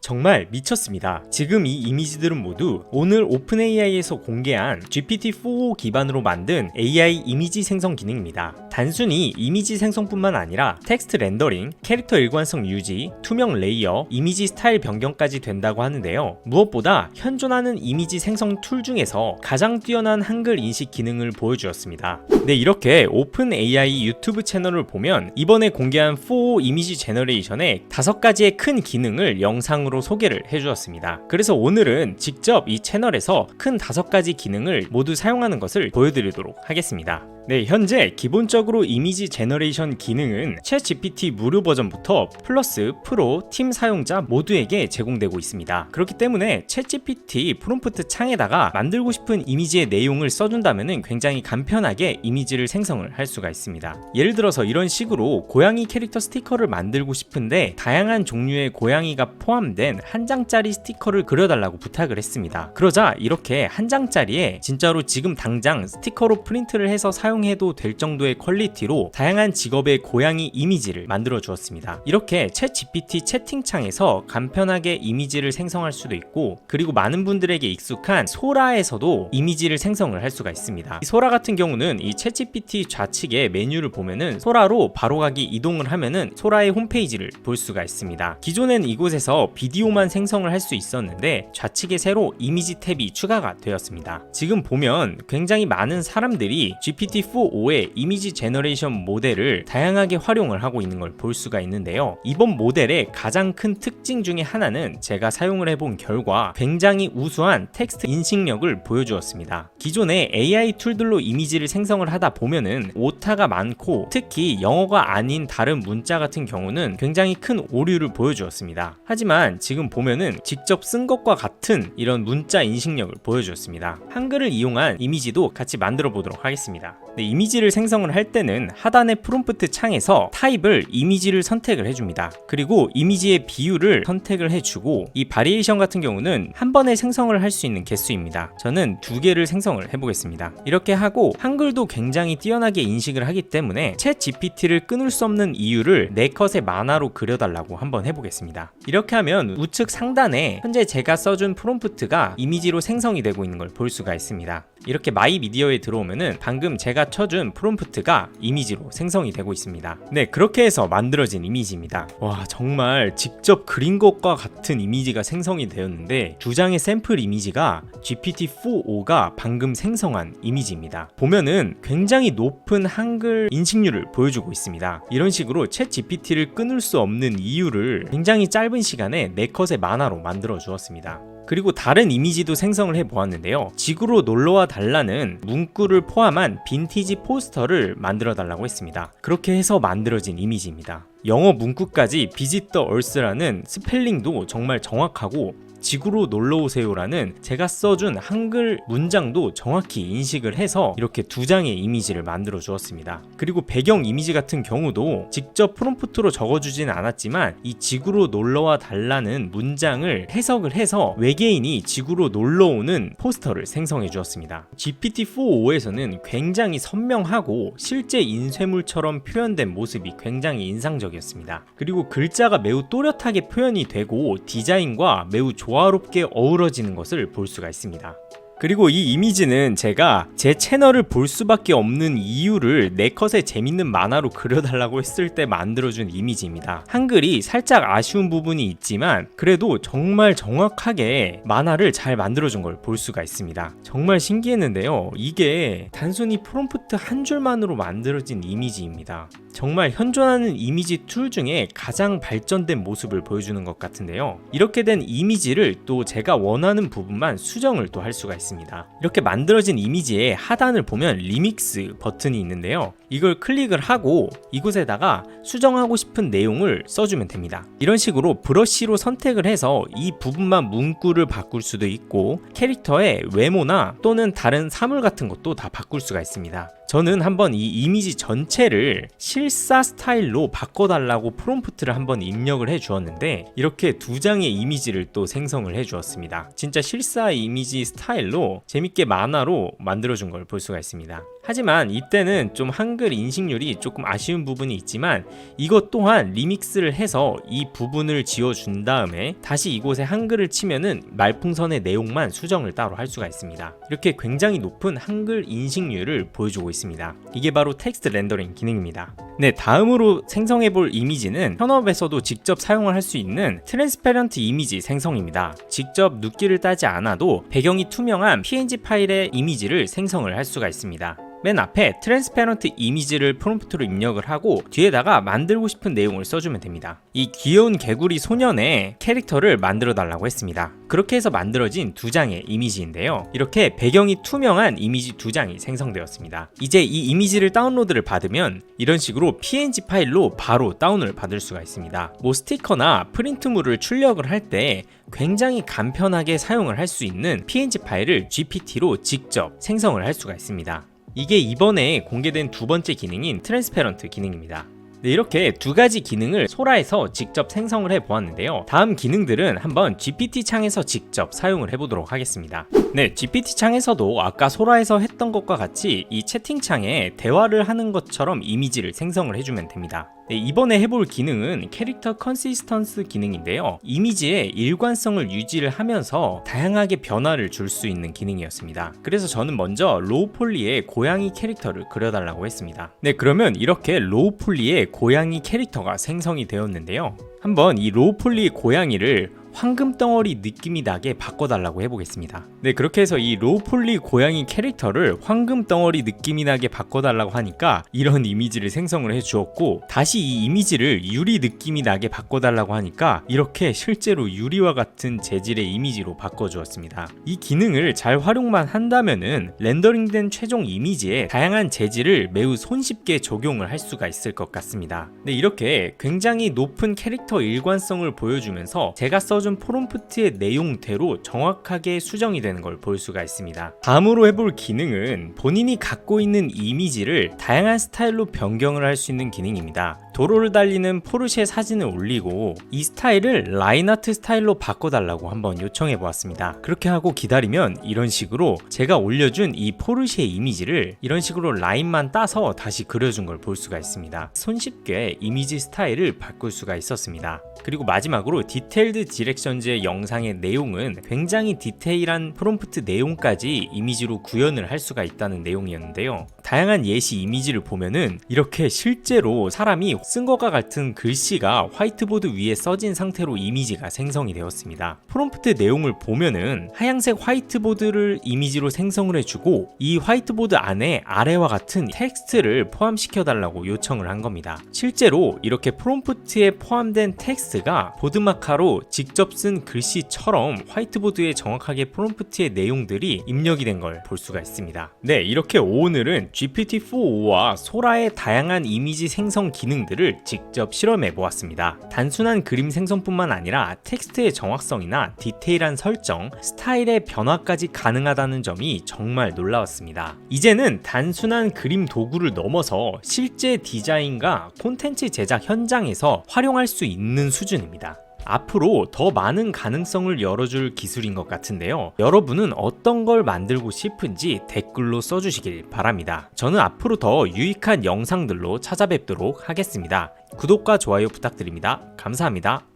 정말 미쳤습니다. 지금 이 이미지들은 모두 오늘 오픈AI에서 공개한 GPT-4o 기반으로 만든 AI 이미지 생성 기능입니다. 단순히 이미지 생성뿐만 아니라 텍스트 렌더링, 캐릭터 일관성 유지, 투명 레이어, 이미지 스타일 변경까지 된다고 하는데요. 무엇보다 현존하는 이미지 생성 툴 중에서 가장 뛰어난 한글 인식 기능을 보여주었습니다. 네, 이렇게 오픈AI 유튜브 채널을 보면 이번에 공개한 4o 이미지 제너레이션의 5가지의 큰 기능을 영상으로 소개를 해주었습니다. 그래서 오늘은 직접 이 채널에서 큰 5가지 기능을 모두 사용하는 것을 보여드리도록 하겠습니다. 네, 현재 기본적으로 이미지 제너레이션 기능은 챗GPT 무료 버전부터 플러스, 프로, 팀 사용자 모두에게 제공되고 있습니다. 그렇기 때문에 챗GPT 프롬프트 창에다가 만들고 싶은 이미지의 내용을 써준다면 굉장히 간편하게 이미지를 생성을 할 수가 있습니다. 예를 들어서 이런 식으로 고양이 캐릭터 스티커를 만들고 싶은데 다양한 종류의 고양이가 포함된 한 장짜리 스티커를 그려달라고 부탁을 했습니다. 그러자 이렇게 한 장짜리에 진짜로 지금 당장 스티커로 프린트를 해서 사용해도 될 정도의 퀄리티로 다양한 직업의 고양이 이미지를 만들어 주었습니다. 이렇게 챗 GPT 채팅창에서 간편하게 이미지를 생성할 수도 있고, 그리고 많은 분들에게 익숙한 소라에서도 이미지를 생성을 할 수가 있습니다. 이 소라 같은 경우는 이 챗 GPT 좌측에 메뉴를 보면은 소라로 바로가기 이동을 하면은 소라의 홈페이지를 볼 수가 있습니다. 기존엔 이곳에서 비디오만 생성을 할 수 있었는데 좌측에 새로 이미지 탭이 추가가 되었습니다. 지금 보면 굉장히 많은 사람들이 GPT-4o의 이미지 제너레이션 모델을 다양하게 활용을 하고 있는 걸 볼 수가 있는데요. 이번 모델의 가장 큰 특징 중에 하나는 제가 사용을 해본 결과 굉장히 우수한 텍스트 인식력을 보여주었습니다. 기존의 AI 툴들로 이미지를 생성을 하다 보면은 오타가 많고, 특히 영어가 아닌 다른 문자 같은 경우는 굉장히 큰 오류를 보여주었습니다. 하지만 지금 보면은 직접 쓴 것과 같은 이런 문자 인식력을 보여주었습니다. 한글을 이용한 이미지도 같이 만들어 보도록 하겠습니다. 네, 이미지를 생성을 할 때는 하단의 프롬프트 창에서 타입을 이미지를 선택을 해줍니다. 그리고 이미지의 비율을 선택을 해주고, 이 바리에이션 같은 경우는 한 번에 생성을 할 수 있는 개수입니다. 저는 2개를 생성을 해보겠습니다. 이렇게 하고 한글도 굉장히 뛰어나게 인식을 하기 때문에 챗 GPT를 끊을 수 없는 이유를 4컷의 만화로 그려달라고 한번 해보겠습니다. 이렇게 하면 우측 상단에 현재 제가 써준 프롬프트가 이미지로 생성이 되고 있는 걸 볼 수가 있습니다. 이렇게 마이 미디어에 들어오면은 방금 제가 쳐준 프롬프트가 이미지로 생성이 되고 있습니다. 네, 그렇게 해서 만들어진 이미지입니다. 와, 정말 직접 그린 것과 같은 이미지가 생성이 되었는데 2장의 샘플 이미지가 GPT-4o가 방금 생성한 이미지입니다. 보면은 굉장히 높은 한글 인식률을 보여주고 있습니다. 이런 식으로 챗 GPT를 끊을 수 없는 이유를 굉장히 짧은 시간에 4컷의 만화로 만들어 주었습니다. 그리고 다른 이미지도 생성을 해보았는데요. 지구로 놀러와 달라는 문구를 포함한 빈티지 포스터를 만들어 달라고 했습니다. 그렇게 해서 만들어진 이미지입니다. 영어 문구까지 Visit the Earth라는 스펠링도 정말 정확하고, 지구로 놀러오세요라는 제가 써준 한글 문장도 정확히 인식을 해서 이렇게 2장의 이미지를 만들어 주었습니다. 그리고 배경 이미지 같은 경우도 직접 프롬프트로 적어주진 않았지만 이 지구로 놀러와 달라는 문장을 해석을 해서 외계인이 지구로 놀러오는 포스터를 생성해 주었습니다. GPT-4o에서는 굉장히 선명하고 실제 인쇄물처럼 표현된 모습이 굉장히 인상적이었습니다. 그리고 글자가 매우 또렷하게 표현이 되고 디자인과 매우 조화롭게 어우러지는 것을 볼 수가 있습니다. 그리고 이 이미지는 제가 제 채널을 볼 수밖에 없는 이유를 4컷의 재밌는 만화로 그려달라고 했을 때 만들어준 이미지입니다. 한글이 살짝 아쉬운 부분이 있지만 그래도 정말 정확하게 만화를 잘 만들어준 걸 볼 수가 있습니다. 정말 신기했는데요. 이게 단순히 프롬프트 한 줄만으로 만들어진 이미지입니다. 정말 현존하는 이미지 툴 중에 가장 발전된 모습을 보여주는 것 같은데요. 이렇게 된 이미지를 또 제가 원하는 부분만 수정을 또 할 수가 있습니다. 이렇게 만들어진 이미지의 하단을 보면 리믹스 버튼이 있는데요. 이걸 클릭을 하고 이곳에다가 수정하고 싶은 내용을 써주면 됩니다. 이런 식으로 브러쉬로 선택을 해서 이 부분만 문구를 바꿀 수도 있고, 캐릭터의 외모나 또는 다른 사물 같은 것도 다 바꿀 수가 있습니다. 저는 한번 이 이미지 전체를 실사 스타일로 바꿔달라고 프롬프트를 한번 입력을 해 주었는데 이렇게 2장의 이미지를 또 생성을 해 주었습니다. 진짜 실사 이미지 스타일로 재밌게 만화로 만들어준 걸 볼 수가 있습니다. 하지만 이때는 좀 한글 인식률이 조금 아쉬운 부분이 있지만 이것 또한 리믹스를 해서 이 부분을 지워준 다음에 다시 이곳에 한글을 치면은 말풍선의 내용만 수정을 따로 할 수가 있습니다. 이렇게 굉장히 높은 한글 인식률을 보여주고 있습니다. 이게 바로 텍스트 렌더링 기능입니다. 네, 다음으로 생성해볼 이미지는 현업에서도 직접 사용을 할 수 있는 트랜스페런트 이미지 생성입니다. 직접 눕기를 따지 않아도 배경이 투명한 PNG 파일의 이미지를 생성을 할 수가 있습니다. 맨 앞에 트랜스페런트 이미지를 프롬프트로 입력을 하고 뒤에다가 만들고 싶은 내용을 써주면 됩니다. 이 귀여운 개구리 소년의 캐릭터를 만들어 달라고 했습니다. 그렇게 해서 만들어진 두 장의 이미지인데요. 이렇게 배경이 투명한 이미지 두 장이 생성되었습니다. 이제 이 이미지를 다운로드를 받으면 이런 식으로 PNG 파일로 바로 다운을 받을 수가 있습니다. 뭐 스티커나 프린트물을 출력을 할 때 굉장히 간편하게 사용을 할 수 있는 PNG 파일을 GPT로 직접 생성을 할 수가 있습니다. 이게 이번에 공개된 두 번째 기능인 트랜스페런트 기능입니다. 네, 이렇게 두 가지 기능을 소라에서 직접 생성을 해보았는데요. 다음 기능들은 한번 GPT 창에서 직접 사용을 해보도록 하겠습니다. 네, GPT 창에서도 아까 소라에서 했던 것과 같이 이 채팅창에 대화를 하는 것처럼 이미지를 생성을 해주면 됩니다. 네, 이번에 해볼 기능은 캐릭터 컨시스턴스 기능인데요. 이미지의 일관성을 유지를 하면서 다양하게 변화를 줄 수 있는 기능이었습니다. 그래서 저는 먼저 로우폴리의 고양이 캐릭터를 그려달라고 했습니다. 네, 그러면 이렇게 로우폴리의 고양이 캐릭터가 생성이 되었는데요. 한번 이 로우폴리의 고양이를 황금 덩어리 느낌이 나게 바꿔달라고 해보겠습니다. 네, 그렇게 해서 이 로우폴리 고양이 캐릭터를 황금 덩어리 느낌이 나게 바꿔달라고 하니까 이런 이미지를 생성을 해주었고, 다시 이 이미지를 유리 느낌이 나게 바꿔달라고 하니까 이렇게 실제로 유리와 같은 재질의 이미지로 바꿔주었습니다. 이 기능을 잘 활용만 한다면은 렌더링된 최종 이미지에 다양한 재질을 매우 손쉽게 적용을 할 수가 있을 것 같습니다. 네, 이렇게 굉장히 높은 캐릭터 일관성을 보여주면서 제가 써준 프롬프트의 내용대로 정확하게 수정이 되는 걸 볼 수가 있습니다. 다음으로 해볼 기능은 본인이 갖고 있는 이미지를 다양한 스타일로 변경을 할 수 있는 기능입니다. 도로를 달리는 포르쉐 사진을 올리고 이 스타일을 라인아트 스타일로 바꿔달라고 한번 요청해 보았습니다. 그렇게 하고 기다리면 이런 식으로 제가 올려준 이 포르쉐 이미지를 이런 식으로 라인만 따서 다시 그려준 걸 볼 수가 있습니다. 손쉽게 이미지 스타일을 바꿀 수가 있었습니다. 그리고 마지막으로 디테일드 디렉션즈의 영상의 내용은 굉장히 디테일한 프롬프트 내용까지 이미지로 구현을 할 수가 있다는 내용이었는데요. 다양한 예시 이미지를 보면은 이렇게 실제로 사람이 쓴 것과 같은 글씨가 화이트보드 위에 써진 상태로 이미지가 생성이 되었습니다. 프롬프트 내용을 보면은 하얀색 화이트보드를 이미지로 생성을 해주고 이 화이트보드 안에 아래와 같은 텍스트를 포함시켜 달라고 요청을 한 겁니다. 실제로 이렇게 프롬프트에 포함된 텍스트가 보드마카로 직접 쓴 글씨처럼 화이트보드에 정확하게 프롬프트의 내용들이 입력이 된 걸 볼 수가 있습니다. 네, 이렇게 오늘은 GPT-4o와 소라의 다양한 이미지 생성 기능들을 직접 실험해 보았습니다. 단순한 그림 생성뿐만 아니라 텍스트의 정확성이나 디테일한 설정, 스타일의 변화까지 가능하다는 점이 정말 놀라웠습니다. 이제는 단순한 그림 도구를 넘어서 실제 디자인과 콘텐츠 제작 현장에서 활용할 수 있는 수준입니다. 앞으로 더 많은 가능성을 열어줄 기술인 것 같은데요. 여러분은 어떤 걸 만들고 싶은지 댓글로 써주시길 바랍니다. 저는 앞으로 더 유익한 영상들로 찾아뵙도록 하겠습니다. 구독과 좋아요 부탁드립니다. 감사합니다.